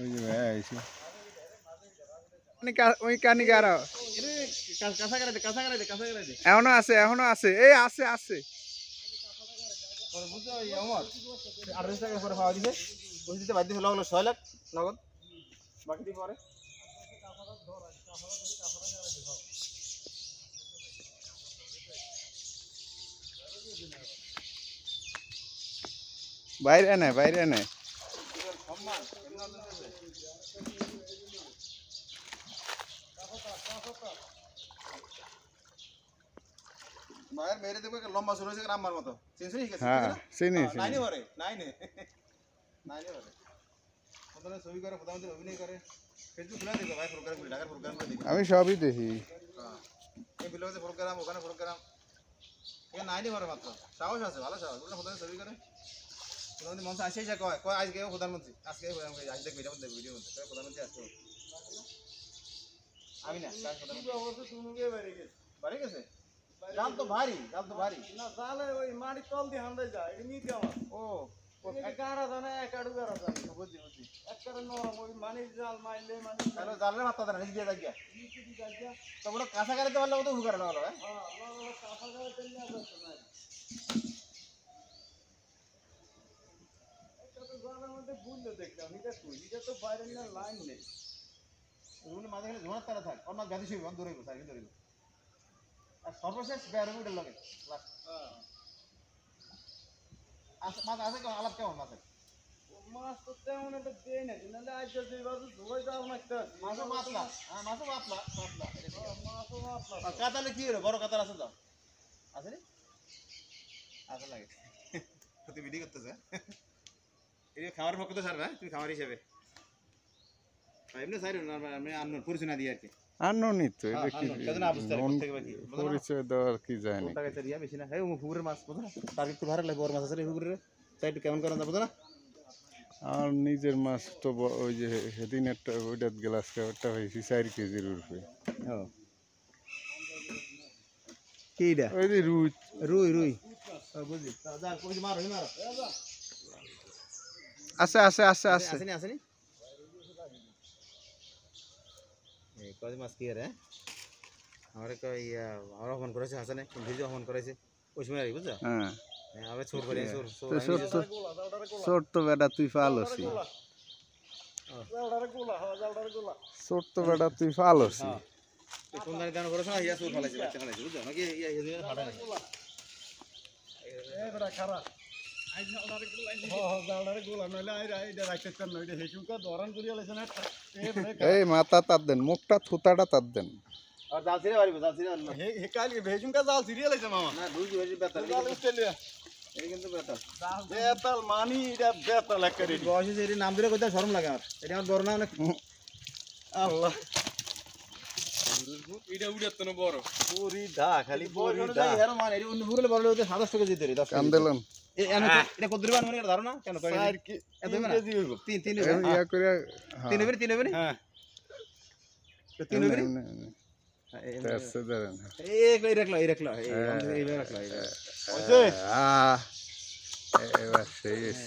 ওই যে ভাই আইছে ওই কানি গারা এখনো আছে এই আছে বুঝছো আমার 28 টাকা করে পাওয়া দিছে বুঝ দিতে বাধ্য হলো 6 লাখ নগদ বাকি দিয়ে পরে বাইরে নে বাইরে মেরে দেখো লম্বা শুরু হয়েছে আমার মতো চিনছিস কি হ্যাঁ চিনি নাইনে পরে নাইনে পরে প্রথমে ছবি করে প্রথমে অভিনয় করে ফেসবুক খুলে দেখো ভাই প্রোগ্রাম করে ঢাকার প্রোগ্রাম করে দেখো আমি সবই দেখি হ্যাঁ এই বিলতে প্রোগ্রাম ওখানে প্রোগ্রাম এখানে নাইনে পরে মাত্র সাহস আছে ভালো সাহস ওটা প্রথমে ছবি করে প্রধানমন্ত্রী মঞ্চে আসেই যা কয় কয় আজকে প্রধানমন্ত্রী আজকে আজ দেখবি এটা দেখবি ভিডিও মধ্যে প্রধানমন্ত্রী আসতে আমি না প্রধানমন্ত্রী অবশ্য শুনুগে বাড়ি গেছে জাল তো ভারী না জালে ওই মাটি তল দিয়ে হান্দাই যায় এটা নিতে আমার ও গাড়া জানে এক আড়ু গাড়া জানে বুঝি এক কারণ নরম ওই মানি জাল মাইলে মানে তাহলে জালে মাথা দেন নিচে দিয়ে যাগিয়া তো বড় কাঁচা গাড়িতে পারলে তো হুগারে না হলো হ্যাঁ কাঁচা গাড়িতে নিয়ে আসছে না এটা তো জালের মধ্যে বুঝলে দেখলাম এটা তো বাইরে না লাইন নেই রুনে মাঝখানে ঝোড়ার তারা থাক অন্য গাড়ি শুইব দূরে গো সাইকেল ধরে আর সর্বশেষ ব্যারোমিটার লাগে মাছ আছে কেমন আলাপ কেমন মাছের মাছ তো তেমন একটা দেয় না নাহলে আজ যে বাজু ধরে যাও না একটা মাছও মাতলা হ্যাঁ মাছও মাতলা কাতালে কি হলো বড় কাতাল আছে তো আছে রে আছে লাগে তুই ভিডিও করতেছ এই খাওয়ার পক্ষ তো ছাড়বে হ্যাঁ তুমি খাওয়ার হিসেবে এমনি সাইড না আমি আননোন পরিচয় না দিই আর কি আননোনই তো এটা কি পরিচয় দেওয়ার কি জানি টাকা চারিয়া বেশি না এই পুকুরের মাছ বুঝো না তার একটু ভালো লাগে বড় মাছ আছে পুকুরের তাই একটু কেমন করেন বুঝো না আর নিজের মাছ তো ওই যে সেদিন একটা ওইটা গ্লাস খাবারটা হয়েছি 4 কেজির উপরে কিডা ওই যে রুই বুঝি যা কই মারো আছে আসেনি এই কই মাছ কি রে আমারে কই আমরা ফোন করেছে হাসানে ভিডিও ফোন করেছে ওই সময় বুঝছো হ্যাঁ আমি ছোট করে ছোট তো বেটা তুই ফালছি ছোট তো বেটা তুই ফালছি কোন গান করেছ না ইয়া সুর ফালাইছে বাচ্চা ফালাইছে বুঝছো নাকি ইয়া ইয়া ফাটা নাই এই বড় খারাপ আই জালদারে গোলা জালদারে গোলা নইলে আই এটা রাখতেন না এটা হেসুকা দরান করিয়া লাইছে না এই মাথা তার দেন মুখটা থুতাটা তার দেন আর জাল ছিড়ে পারিব জাল ছিড়ে হে কালি হেসুকা জাল ছিড়িয়া লাইছে মামা না দুই দুই বেতাল এই কিন্তু বেতাল মানি এটা বেতাল একেবারে বয়সে যে নাম দিলে কইতা শরম লাগে আর এটা আমার বড় না অনেক আল্লাহ এটা উড়াত না বড় পুরি দা খালি পুরি দা এর মানে এর অন্য পুরলে বড় হতে 27 টাকা দিতে রে 10 কান্দেলন এটা কত দিবান মানে ধারণা কেন কই 4 কেজি হইব 3 ইয়া করে 3 হবে হ্যাঁ 3 হবে terse ধরেন এই রাখলা এই রাখলা এবার শেষ